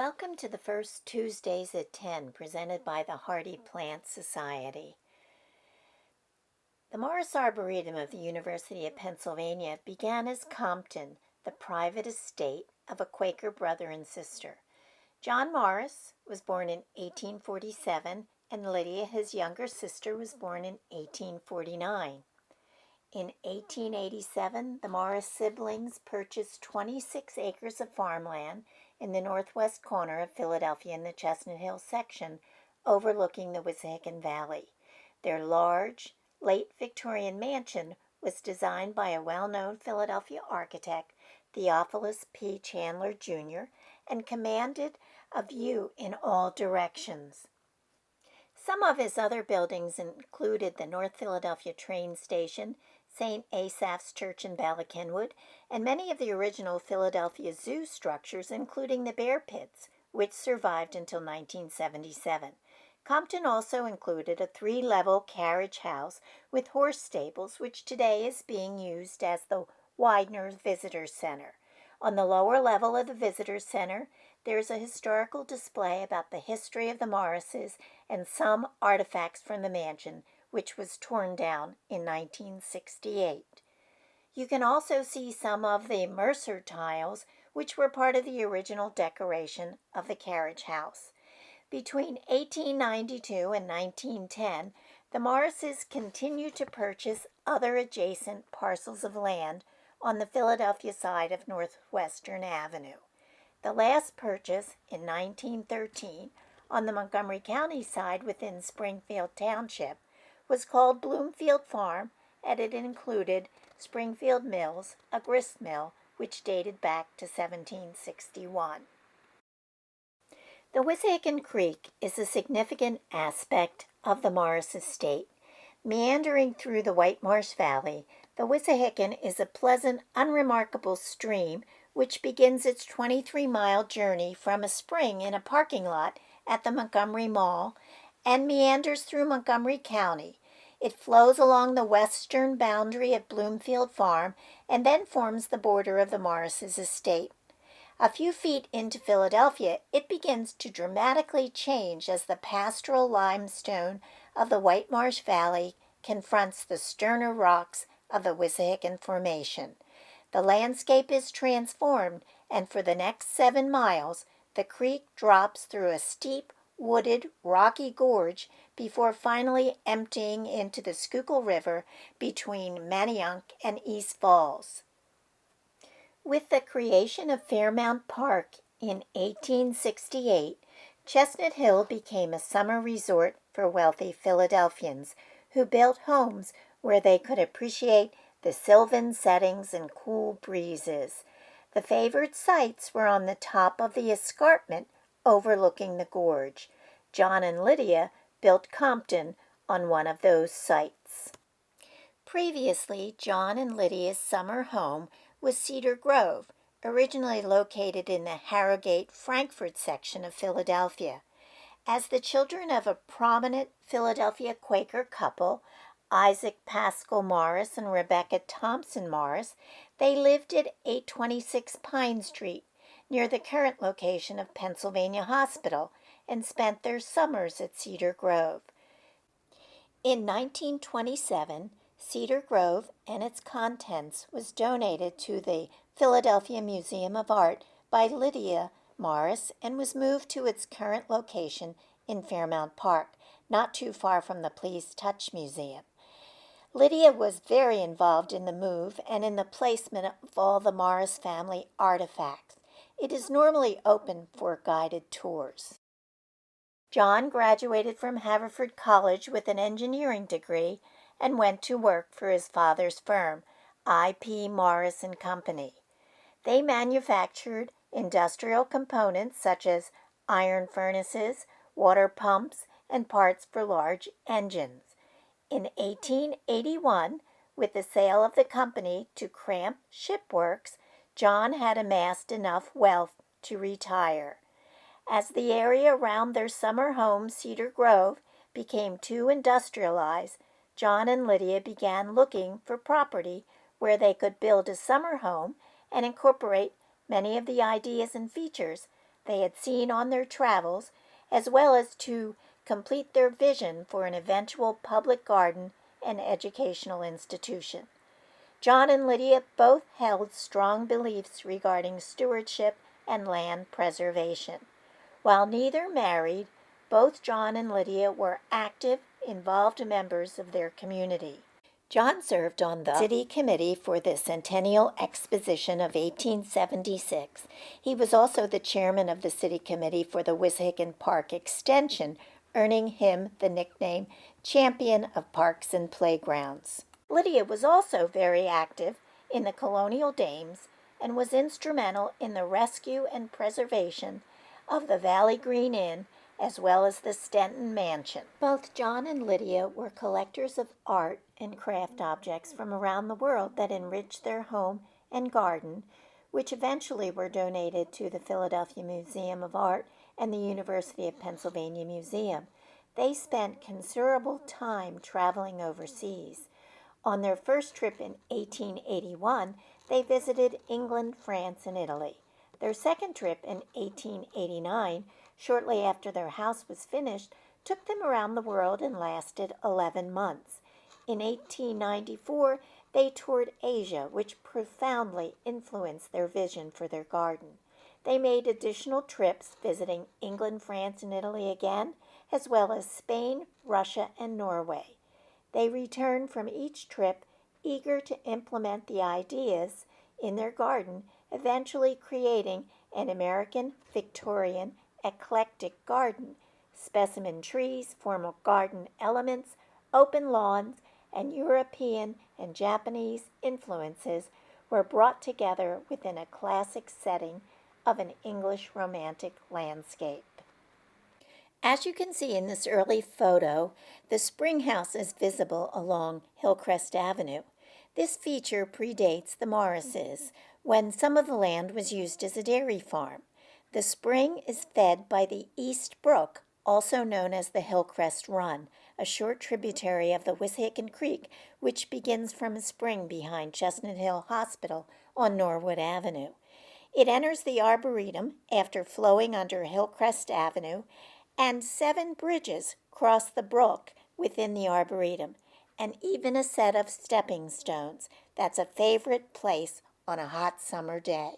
Welcome to the first Tuesdays at 10 presented by the Hardy Plant Society. The Morris Arboretum of the University of Pennsylvania began as Compton, the private estate of a Quaker brother and sister. John Morris was born in 1847, and Lydia, his younger sister, was born in 1849. In 1887, the Morris siblings purchased 26 acres of farmland in the northwest corner of Philadelphia in the Chestnut Hill section, overlooking the Wissahickon Valley. Their large, late Victorian mansion was designed by a well-known Philadelphia architect, Theophilus P. Chandler, Jr., and commanded a view in all directions. Some of his other buildings included the North Philadelphia train station, St. Asaph's Church in Ballackenwood, and many of the original Philadelphia Zoo structures, including the bear pits, which survived until 1977. Compton also included a 3-level carriage house with horse stables, which today is being used as the Widener Visitor Center. On the lower level of the Visitor Center, there's a historical display about the history of the Morrises and some artifacts from the mansion, which was torn down in 1968. You can also see some of the Mercer tiles, which were part of the original decoration of the carriage house. Between 1892 and 1910, the Morrises continued to purchase other adjacent parcels of land on the Philadelphia side of Northwestern Avenue. The last purchase, in 1913, on the Montgomery County side within Springfield Township, was called Bloomfield Farm, and it included Springfield Mills, a grist mill, which dated back to 1761. The Wissahickon Creek is a significant aspect of the Morris estate. Meandering through the White Marsh Valley, the Wissahickon is a pleasant, unremarkable stream which begins its 23-mile journey from a spring in a parking lot at the Montgomery Mall and meanders through Montgomery County. It flows along the western boundary of Bloomfield Farm and then forms the border of the Morrises' estate. A few feet into Philadelphia, it begins to dramatically change as the pastoral limestone of the White Marsh Valley confronts the sterner rocks of the Wissahickon Formation. The landscape is transformed, and for the next 7 miles, the creek drops through a steep, wooded, rocky gorge before finally emptying into the Schuylkill River between Manayunk and East Falls. With the creation of Fairmount Park in 1868, Chestnut Hill became a summer resort for wealthy Philadelphians who built homes where they could appreciate the sylvan settings and cool breezes. The favored sites were on the top of the escarpment overlooking the gorge. John and Lydia built Compton on one of those sites. Previously, John and Lydia's summer home was Cedar Grove, originally located in the Harrogate, Frankfort section of Philadelphia. As the children of a prominent Philadelphia Quaker couple, Isaac Pascal Morris and Rebecca Thompson Morris, they lived at 826 Pine Street, near the current location of Pennsylvania Hospital, and spent their summers at Cedar Grove. In 1927, Cedar Grove and its contents was donated to the Philadelphia Museum of Art by Lydia Morris and was moved to its current location in Fairmount Park, not too far from the Please Touch Museum. Lydia was very involved in the move and in the placement of all the Morris family artifacts. It is normally open for guided tours. John graduated from Haverford College with an engineering degree and went to work for his father's firm, I.P. Morris and Company. They manufactured industrial components such as iron furnaces, water pumps, and parts for large engines. In 1881, with the sale of the company to Cramp Shipworks, John had amassed enough wealth to retire. As the area around their summer home, Cedar Grove, became too industrialized, John and Lydia began looking for property where they could build a summer home and incorporate many of the ideas and features they had seen on their travels, as well as to complete their vision for an eventual public garden and educational institution. John and Lydia both held strong beliefs regarding stewardship and land preservation. While neither married, both John and Lydia were active, involved members of their community. John served on the City Committee for the Centennial Exposition of 1876. He was also the chairman of the City Committee for the Wissahickon Park Extension, earning him the nickname Champion of Parks and Playgrounds. Lydia was also very active in the colonial dames and was instrumental in the rescue and preservation of the Valley Green Inn as well as the Stenton Mansion. Both John and Lydia were collectors of art and craft objects from around the world that enriched their home and garden, which eventually were donated to the Philadelphia Museum of Art and the University of Pennsylvania Museum. They spent considerable time traveling overseas. On their first trip in 1881, they visited England, France, and Italy. Their second trip in 1889, shortly after their house was finished, took them around the world and lasted 11 months. In 1894, they toured Asia, which profoundly influenced their vision for their garden. They made additional trips visiting England, France, and Italy again, as well as Spain, Russia, and Norway. They returned from each trip eager to implement the ideas in their garden, eventually creating an American Victorian eclectic garden. Specimen trees, formal garden elements, open lawns, and European and Japanese influences were brought together within a classic setting of an English romantic landscape. As you can see in this early photo, the spring house is visible along Hillcrest Avenue. This feature predates the Morrises, when some of the land was used as a dairy farm. The spring is fed by the East Brook, also known as the Hillcrest Run, a short tributary of the Wissahickon Creek, which begins from a spring behind Chestnut Hill Hospital on Norwood Avenue. It enters the Arboretum after flowing under Hillcrest Avenue, and 7 bridges cross the brook within the Arboretum, and even a set of stepping stones. That's a favorite place on a hot summer day.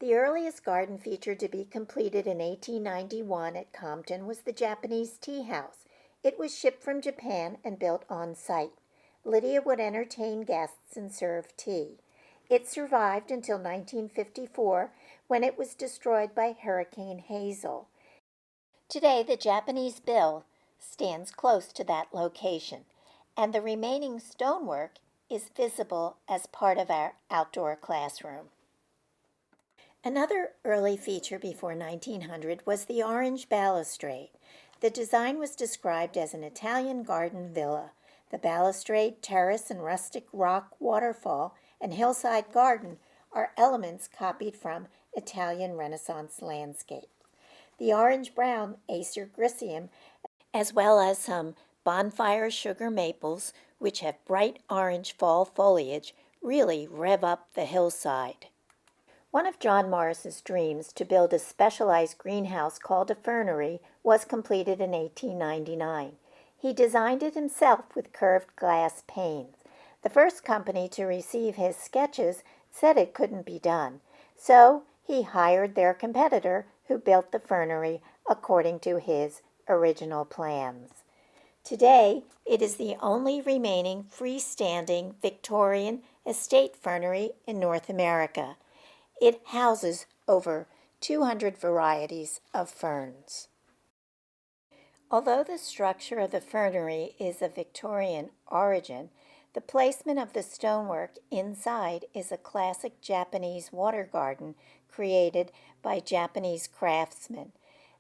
The earliest garden feature to be completed in 1891 at Compton was the Japanese tea house. It was shipped from Japan and built on site. Lydia would entertain guests and serve tea. It survived until 1954, when it was destroyed by Hurricane Hazel. Today, the Japanese bill stands close to that location, and the remaining stonework is visible as part of our outdoor classroom. Another early feature before 1900 was the orange balustrade. The design was described as an Italian garden villa. The balustrade, terrace, and rustic rock waterfall and hillside garden are elements copied from Italian Renaissance landscape. The orange-brown Acer grisseum, as well as some bonfire sugar maples, which have bright orange fall foliage, really rev up the hillside. One of John Morris's dreams to build a specialized greenhouse called a fernery was completed in 1899. He designed it himself with curved glass panes. The first company to receive his sketches said it couldn't be done, so he hired their competitor, who built the fernery according to his original plans. Today, it is the only remaining freestanding Victorian estate fernery in North America. It houses over 200 varieties of ferns. Although the structure of the fernery is of Victorian origin, the placement of the stonework inside is a classic Japanese water garden created by Japanese craftsmen.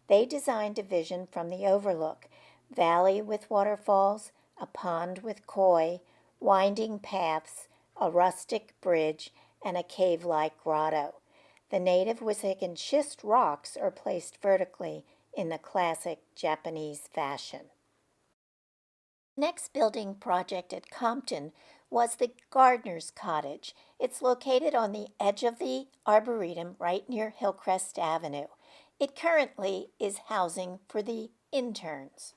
They designed a vision from the overlook: valley with waterfalls, a pond with koi, winding paths, a rustic bridge, and a cave-like grotto. The native Wissahickon schist rocks are placed vertically in the classic Japanese fashion. The next building project at Compton was the gardener's cottage. It's located on the edge of the Arboretum right near Hillcrest Avenue. It currently is housing for the interns.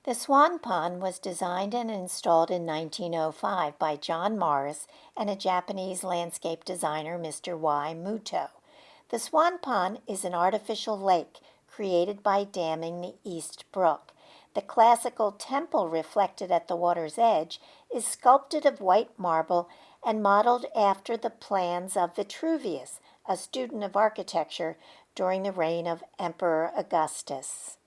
The Swan Pond was designed and installed in 1905 by John Morris and a Japanese landscape designer, Mr. Y. Muto. The Swan Pond is an artificial lake created by damming the East Brook. The classical temple reflected at the water's edge is sculpted of white marble and modeled after the plans of Vitruvius, a student of architecture during the reign of Emperor Augustus.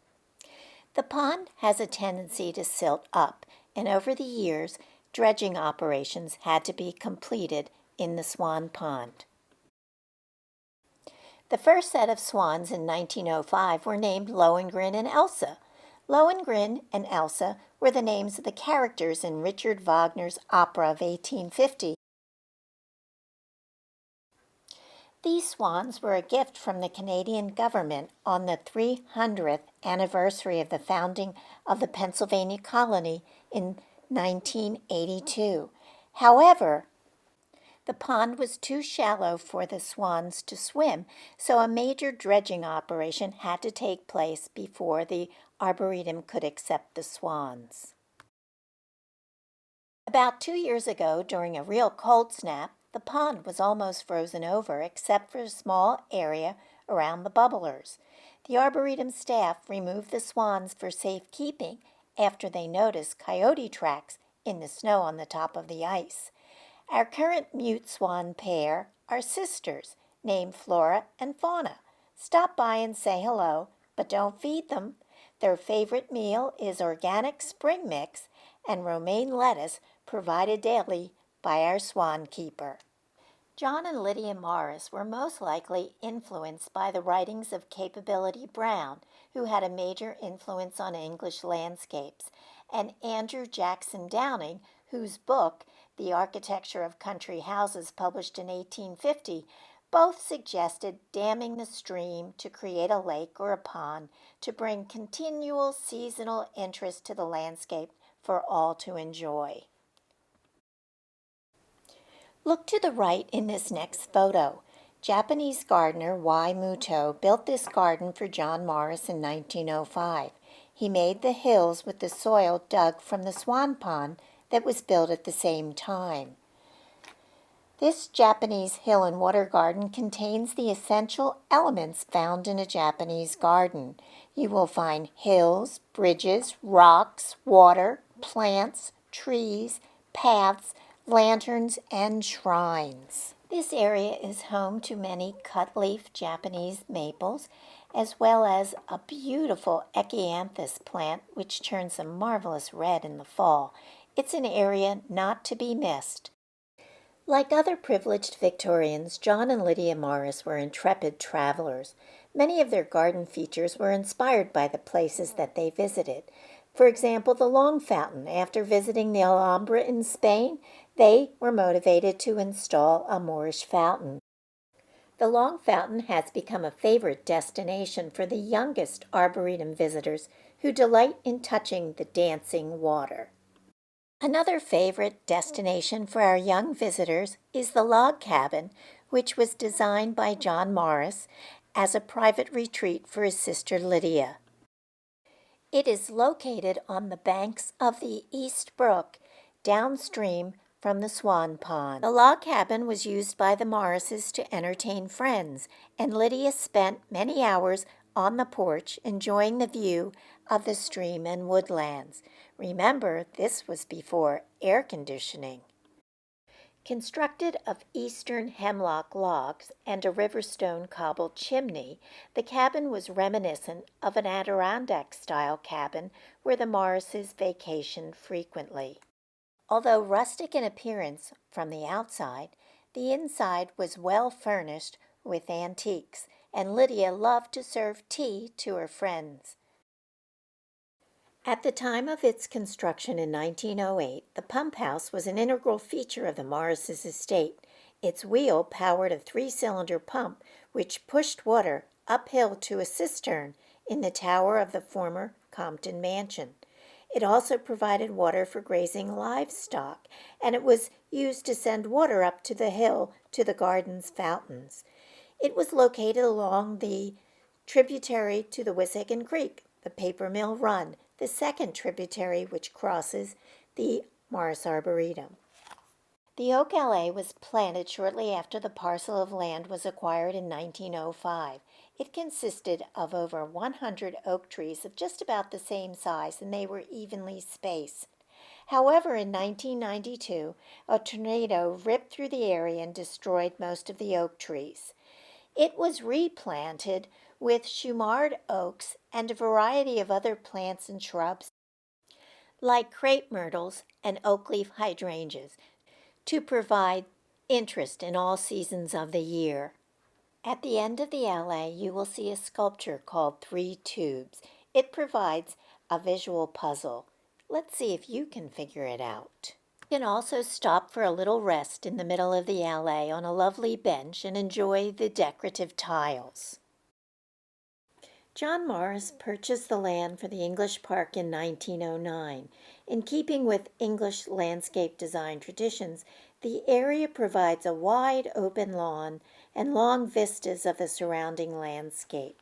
The pond has a tendency to silt up, and over the years, dredging operations had to be completed in the Swan Pond. The first set of swans in 1905 were named Lohengrin and Elsa. Lohengrin and Elsa were the names of the characters in Richard Wagner's opera of 1850. These swans were a gift from the Canadian government on the 300th anniversary of the founding of the Pennsylvania colony in 1982. However, the pond was too shallow for the swans to swim, so a major dredging operation had to take place before the Arboretum could accept the swans. About 2 years ago, during a real cold snap, the pond was almost frozen over except for a small area around the bubblers. The Arboretum staff removed the swans for safekeeping after they noticed coyote tracks in the snow on the top of the ice. Our current mute swan pair are sisters named Flora and Fauna. Stop by and say hello, but don't feed them. Their favorite meal is organic spring mix and romaine lettuce provided daily by our swan keeper. John and Lydia Morris were most likely influenced by the writings of Capability Brown, who had a major influence on English landscapes, and Andrew Jackson Downing, whose book, The Architecture of Country Houses, published in 1850, both suggested damming the stream to create a lake or a pond to bring continual seasonal interest to the landscape for all to enjoy. Look to the right in this next photo. Japanese gardener Y. Muto built this garden for John Morris in 1905. He made the hills with the soil dug from the Swan Pond that was built at the same time. This Japanese hill and water garden contains the essential elements found in a Japanese garden. You will find hills, bridges, rocks, water, plants, trees, paths, lanterns, and shrines. This area is home to many cut-leaf Japanese maples, as well as a beautiful echinus plant which turns a marvelous red in the fall. It's an area not to be missed. Like other privileged Victorians, John and Lydia Morris were intrepid travelers. Many of their garden features were inspired by the places that they visited. For example, the Long Fountain. After visiting the Alhambra in Spain, they were motivated to install a Moorish fountain. The Long Fountain has become a favorite destination for the youngest Arboretum visitors who delight in touching the dancing water. Another favorite destination for our young visitors is the log cabin, which was designed by John Morris as a private retreat for his sister Lydia. It is located on the banks of the East Brook, downstream from the Swan Pond. The log cabin was used by the Morrises to entertain friends, and Lydia spent many hours on the porch enjoying the view of the stream and woodlands. Remember, this was before air conditioning. Constructed of eastern hemlock logs and a riverstone cobbled chimney, the cabin was reminiscent of an Adirondack-style cabin where the Morrises vacationed frequently. Although rustic in appearance from the outside, the inside was well furnished with antiques, and Lydia loved to serve tea to her friends. At the time of its construction in 1908, the pump house was an integral feature of the Morrises' estate. Its wheel powered a 3-cylinder pump which pushed water uphill to a cistern in the tower of the former Compton mansion. It also provided water for grazing livestock, and it was used to send water up to the hill to the garden's fountains. It was located along the tributary to the Wissahickon Creek, the Paper Mill Run, the second tributary which crosses the Morris Arboretum. The Oak Allée was planted shortly after the parcel of land was acquired in 1905. It consisted of over 100 oak trees of just about the same size, and they were evenly spaced. However, in 1992, a tornado ripped through the area and destroyed most of the oak trees. It was replanted with Shumard oaks and a variety of other plants and shrubs, like crepe myrtles and oak leaf hydrangeas, to provide interest in all seasons of the year. At the end of the alley, you will see a sculpture called Three Tubes. It provides a visual puzzle. Let's see if you can figure it out. You can also stop for a little rest in the middle of the alley on a lovely bench and enjoy the decorative tiles. John Morris purchased the land for the English Park in 1909. In keeping with English landscape design traditions, the area provides a wide open lawn and long vistas of the surrounding landscape.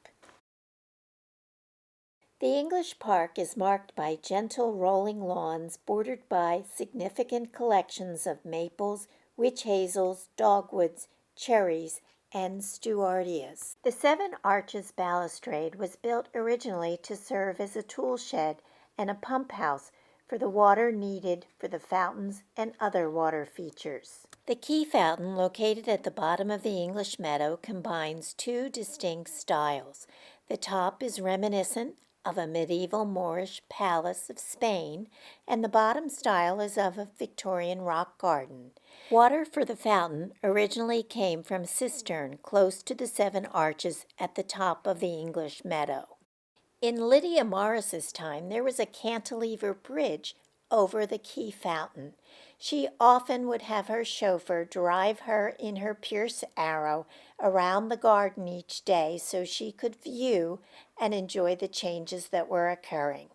The English Park is marked by gentle rolling lawns bordered by significant collections of maples, witch hazels, dogwoods, cherries, and stewardias. The Seven Arches balustrade was built originally to serve as a tool shed and a pump house for the water needed for the fountains and other water features. The Key Fountain, located at the bottom of the English meadow, combines two distinct styles. The top is reminiscent of a medieval Moorish palace of Spain, and the bottom style is of a Victorian rock garden. Water for the fountain originally came from a cistern close to the Seven Arches at the top of the English meadow. In Lydia Morris's time, there was a cantilever bridge over the Key Fountain. She often would have her chauffeur drive her in her Pierce Arrow around the garden each day so she could view and enjoy the changes that were occurring.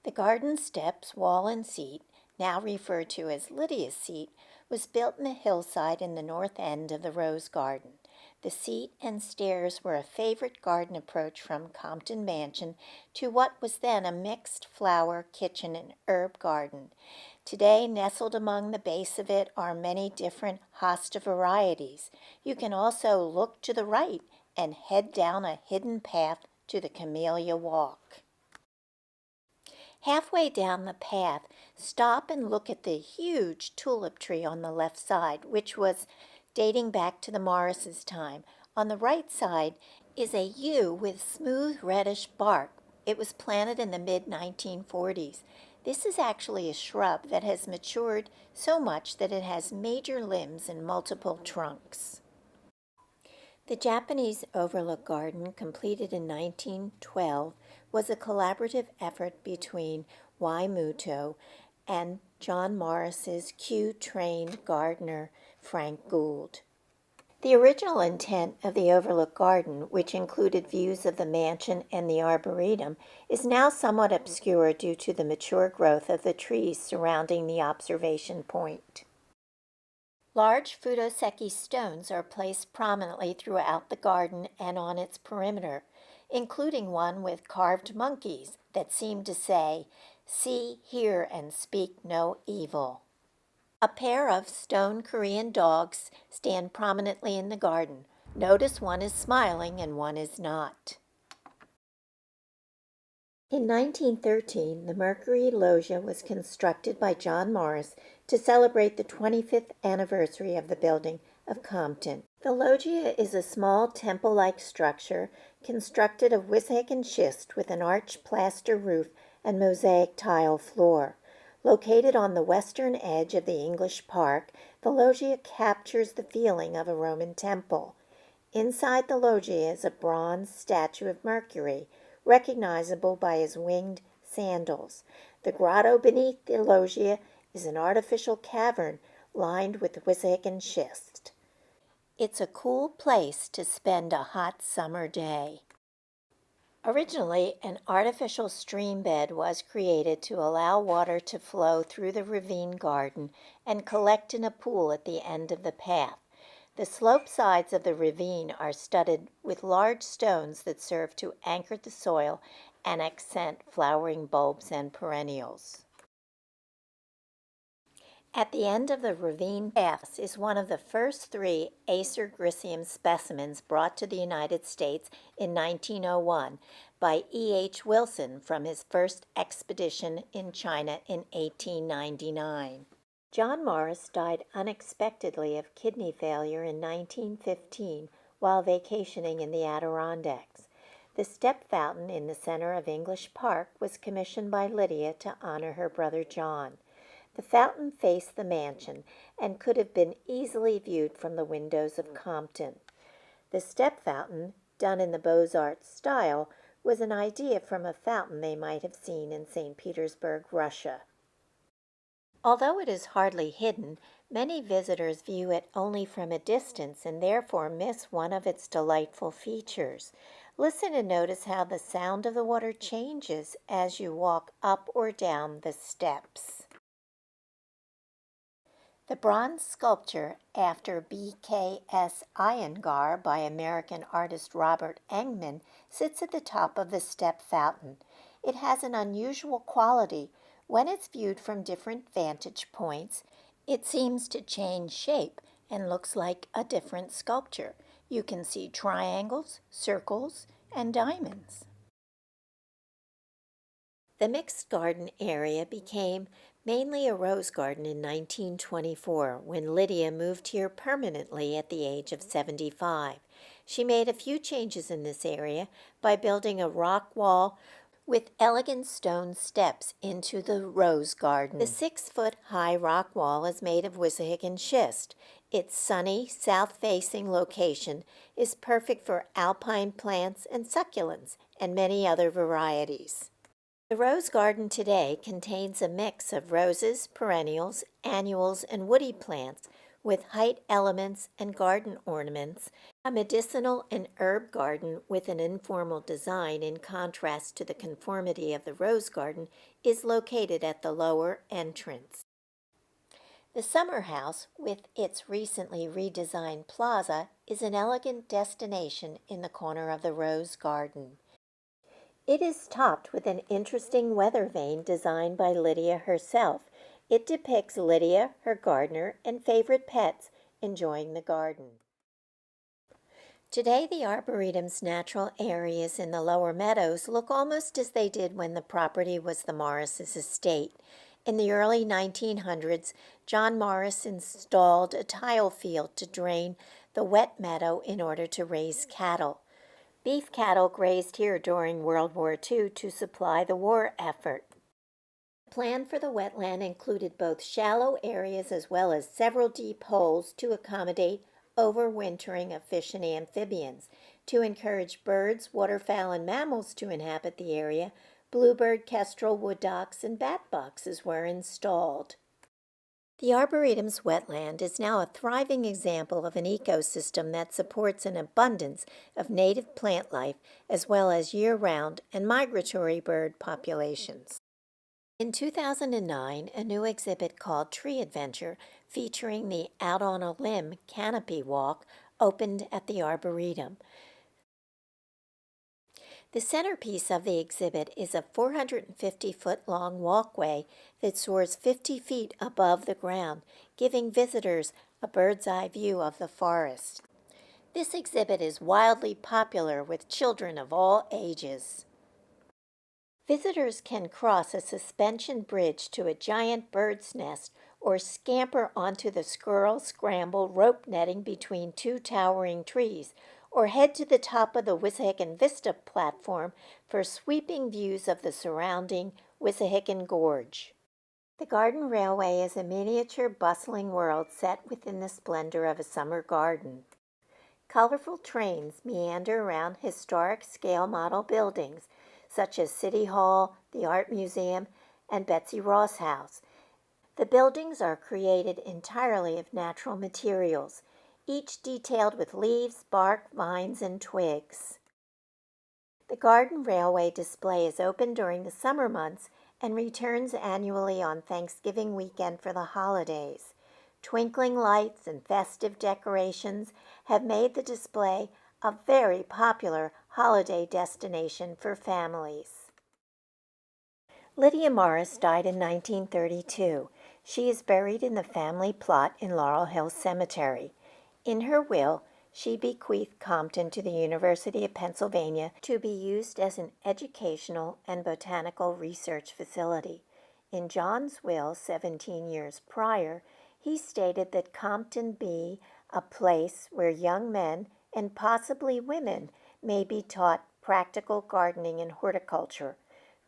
The garden steps, wall, and seat, now referred to as Lydia's seat, was built in a hillside in the north end of the Rose Garden. The seat and stairs were a favorite garden approach from Compton Mansion to what was then a mixed flower, kitchen, and herb garden. Today, nestled among the base of it are many different hosta varieties. You can also look to the right and head down a hidden path to the Camellia Walk. Halfway down the path, stop and look at the huge tulip tree on the left side, which was dating back to the Morrises' time. On the right side is a yew with smooth reddish bark. It was planted in the mid-1940s. This is actually a shrub that has matured so much that it has major limbs and multiple trunks. The Japanese Overlook Garden, completed in 1912, was a collaborative effort between Y. Muto and John Morris's Q-trained gardener, Frank Gould. The original intent of the Overlook Garden, which included views of the mansion and the Arboretum, is now somewhat obscure due to the mature growth of the trees surrounding the observation point. Large Fudoseki stones are placed prominently throughout the garden and on its perimeter, including one with carved monkeys that seem to say, "See, hear, and speak no evil." A pair of stone Korean dogs stand prominently in the garden. Notice one is smiling and one is not. In 1913, the Mercury Loggia was constructed by John Morris to celebrate the 25th anniversary of the building of Compton. The loggia is a small temple-like structure constructed of Wissahickon schist with an arched plaster roof and mosaic tile floor. Located on the western edge of the English Park, the loggia captures the feeling of a Roman temple. Inside the loggia is a bronze statue of Mercury, recognizable by his winged sandals. The grotto beneath the loggia is an artificial cavern lined with Wissahickon schist. It's a cool place to spend a hot summer day. Originally, an artificial stream bed was created to allow water to flow through the ravine garden and collect in a pool at the end of the path. The slope sides of the ravine are studded with large stones that serve to anchor the soil and accent flowering bulbs and perennials. At the end of the ravine paths is one of the first 3 Acer griseum specimens brought to the United States in 1901 by E.H. Wilson from his first expedition in China in 1899. John Morris died unexpectedly of kidney failure in 1915 while vacationing in the Adirondacks. The step fountain in the center of English Park was commissioned by Lydia to honor her brother John. The fountain faced the mansion and could have been easily viewed from the windows of Compton. The step fountain, done in the Beaux-Arts style, was an idea from a fountain they might have seen in St. Petersburg, Russia. Although it is hardly hidden, many visitors view it only from a distance and therefore miss one of its delightful features. Listen and notice how the sound of the water changes as you walk up or down the steps. The bronze sculpture after B.K.S. Iyengar by American artist Robert Engman sits at the top of the step fountain. It has an unusual quality. When it's viewed from different vantage points, it seems to change shape and looks like a different sculpture. You can see triangles, circles, and diamonds. The mixed garden area became mainly a rose garden in 1924 when Lydia moved here permanently at the age of 75. She made a few changes in this area by building a rock wall with elegant stone steps into the rose garden. The 6-foot-high rock wall is made of Wissahickon schist. Its sunny, south-facing location is perfect for alpine plants and succulents and many other varieties. The rose garden today contains a mix of roses, perennials, annuals, and woody plants with height elements and garden ornaments, a medicinal and herb garden with an informal design in contrast to the conformity of the rose garden is located at the lower entrance. The summer house, with its recently redesigned plaza, is an elegant destination in the corner of the rose garden. It is topped with an interesting weather vane designed by Lydia herself. It depicts Lydia, her gardener, and favorite pets enjoying the garden. Today, the Arboretum's natural areas in the lower meadows look almost as they did when the property was the Morris's estate. In the early 1900s, John Morris installed a tile field to drain the wet meadow in order to raise cattle. Beef cattle grazed here during World War II to supply the war effort. The plan for the wetland included both shallow areas as well as several deep holes to accommodate overwintering of fish and amphibians. To encourage birds, waterfowl, and mammals to inhabit the area, bluebird, kestrel, wood ducks, and bat boxes were installed. The Arboretum's wetland is now a thriving example of an ecosystem that supports an abundance of native plant life as well as year-round and migratory bird populations. In 2009, a new exhibit called Tree Adventure, featuring the Out on a Limb Canopy Walk, opened at the Arboretum. The centerpiece of the exhibit is a 450-foot-long walkway that soars 50 feet above the ground, giving visitors a bird's-eye view of the forest. This exhibit is wildly popular with children of all ages. Visitors can cross a suspension bridge to a giant bird's nest or scamper onto the squirrel scramble rope netting between 2 towering trees, or head to the top of the Wissahickon Vista platform for sweeping views of the surrounding Wissahickon Gorge. The Garden Railway is a miniature, bustling world set within the splendor of a summer garden. Colorful trains meander around historic scale model buildings, such as City Hall, the Art Museum, and Betsy Ross House. The buildings are created entirely of natural materials, each detailed with leaves, bark, vines, and twigs. The Garden Railway display is open during the summer months and returns annually on Thanksgiving weekend for the holidays. Twinkling lights and festive decorations have made the display a very popular holiday destination for families. Lydia Morris died in 1932. She is buried in the family plot in Laurel Hill Cemetery. In her will, she bequeathed Compton to the University of Pennsylvania to be used as an educational and botanical research facility. In John's will 17 years prior, he stated that Compton be a place where young men and possibly women may be taught practical gardening and horticulture.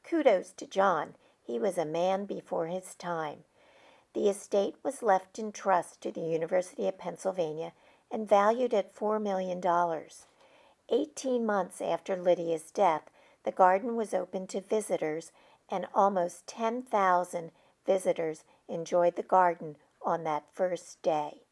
Kudos to John. He was a man before his time. The estate was left in trust to the University of Pennsylvania and valued at $4 million. 18 months after Lydia's death, the garden was open to visitors, and almost 10,000 visitors enjoyed the garden on that first day.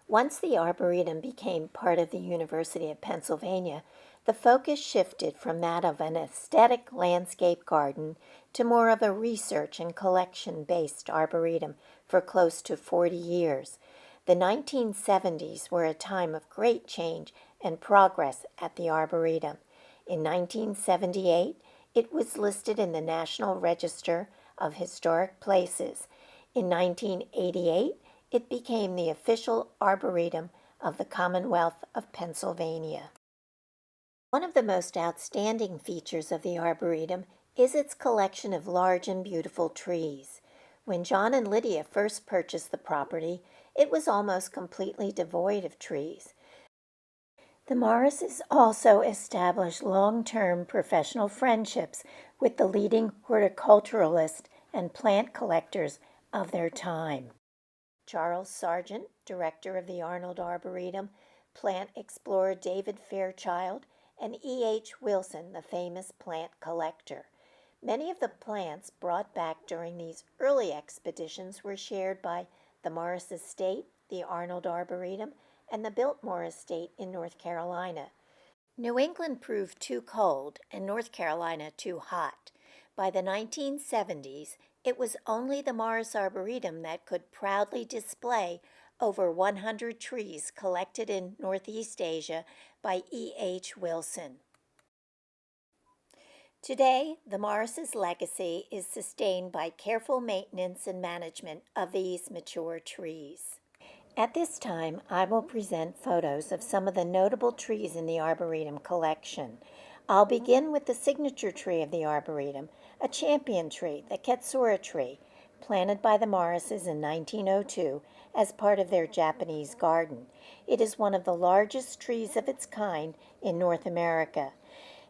Once the Arboretum became part of the University of Pennsylvania, the focus shifted from that of an aesthetic landscape garden to more of a research and collection-based arboretum for close to 40 years. The 1970s were a time of great change and progress at the Arboretum. In 1978, it was listed in the National Register of Historic Places. In 1988, it became the official arboretum of the Commonwealth of Pennsylvania. One of the most outstanding features of the Arboretum is its collection of large and beautiful trees. When John and Lydia first purchased the property, it was almost completely devoid of trees. The Morrises also established long-term professional friendships with the leading horticulturalists and plant collectors of their time. Charles Sargent, director of the Arnold Arboretum, plant explorer David Fairchild, and E.H. Wilson, the famous plant collector. Many of the plants brought back during these early expeditions were shared by the Morris Estate, the Arnold Arboretum, and the Biltmore Estate in North Carolina. New England proved too cold and North Carolina too hot. By the 1970s, it was only the Morris Arboretum that could proudly display over 100 trees collected in Northeast Asia by E.H. Wilson. Today, the Morris' legacy is sustained by careful maintenance and management of these mature trees. At this time, I will present photos of some of the notable trees in the Arboretum collection. I'll begin with the signature tree of the Arboretum, a champion tree, the Katsura tree, planted by the Morrises in 1902 as part of their Japanese garden. It is one of the largest trees of its kind in North America.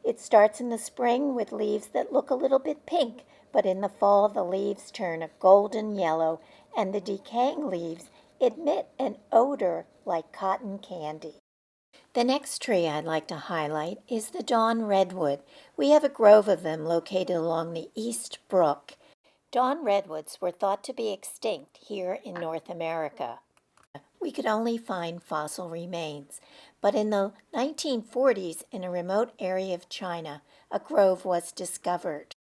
It starts in the spring with leaves that look a little bit pink, but in the fall the leaves turn a golden yellow, and the decaying leaves emit an odor like cotton candy. The next tree I'd like to highlight is the Dawn Redwood. We have a grove of them located along the East Brook. Dawn redwoods were thought to be extinct here in North America. We could only find fossil remains, but in the 1940s, in a remote area of China, a grove was discovered.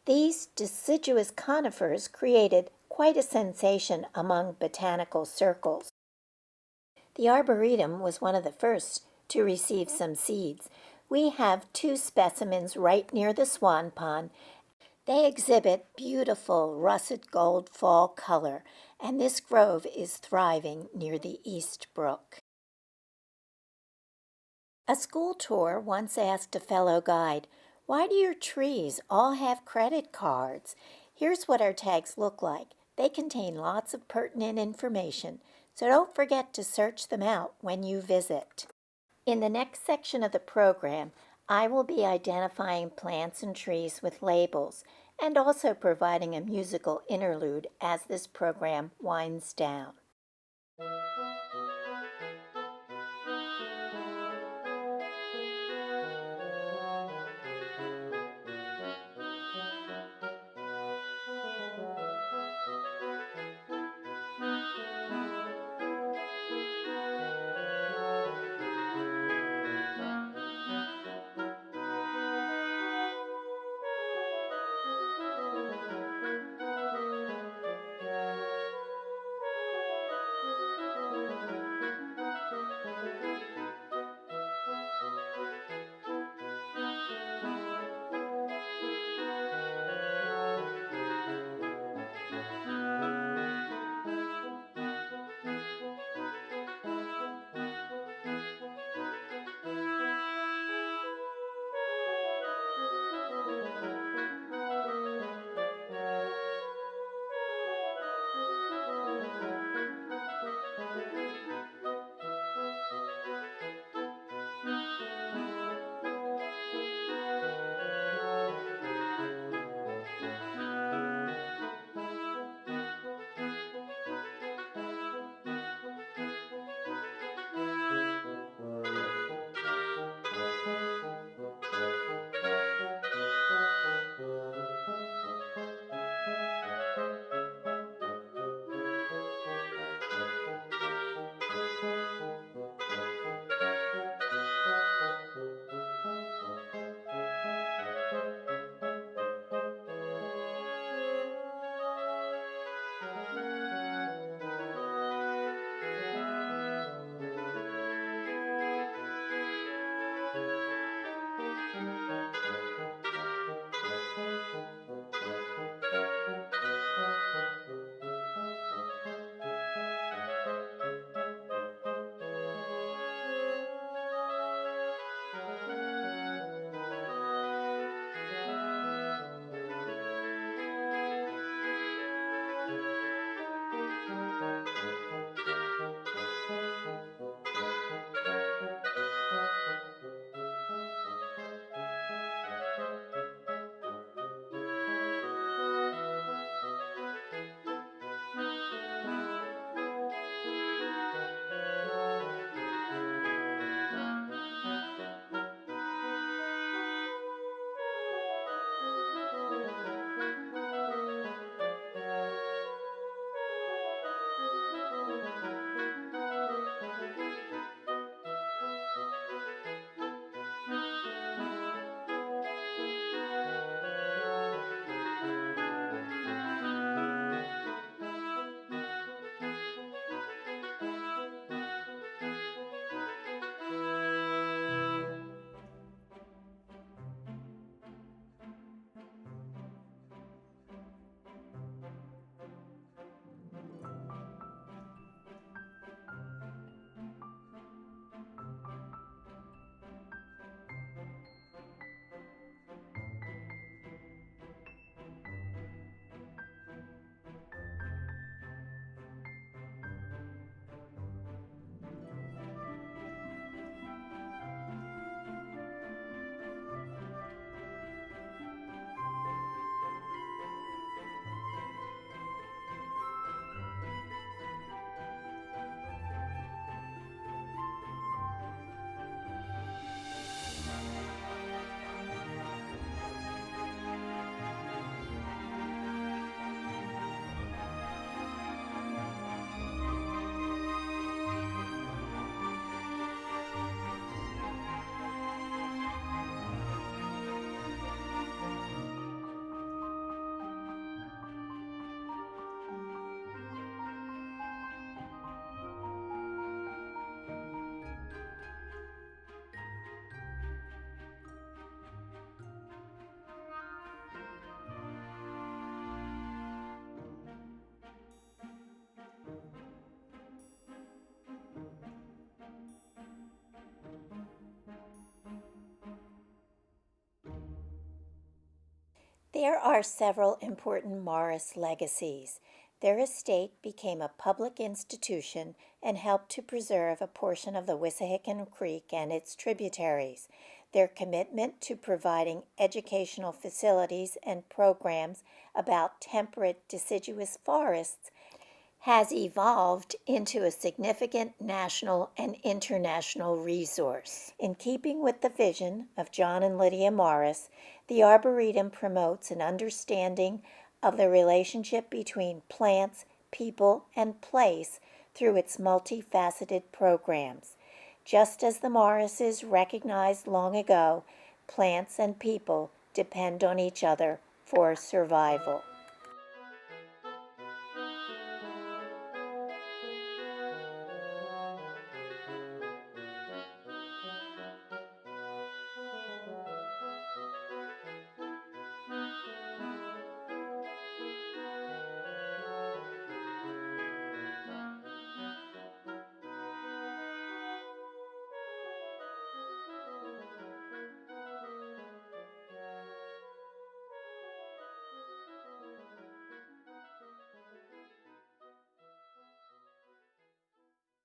These deciduous conifers created quite a sensation among botanical circles. The Arboretum was one of the first to receive some seeds. We have 2 specimens right near the Swan Pond. They exhibit beautiful russet gold fall color, and this grove is thriving near the East Brook. A school tour once asked a fellow guide, "Why do your trees all have credit cards?" Here's what our tags look like. They contain lots of pertinent information, so don't forget to search them out when you visit. In the next section of the program, I will be identifying plants and trees with labels and also providing a musical interlude as this program winds down. There are several important Morris legacies. Their estate became a public institution and helped to preserve a portion of the Wissahickon Creek and its tributaries. Their commitment to providing educational facilities and programs about temperate deciduous forests has evolved into a significant national and international resource. In keeping with the vision of John and Lydia Morris, the Arboretum promotes an understanding of the relationship between plants, people, and place through its multifaceted programs. Just as the Morrises recognized long ago, plants and people depend on each other for survival.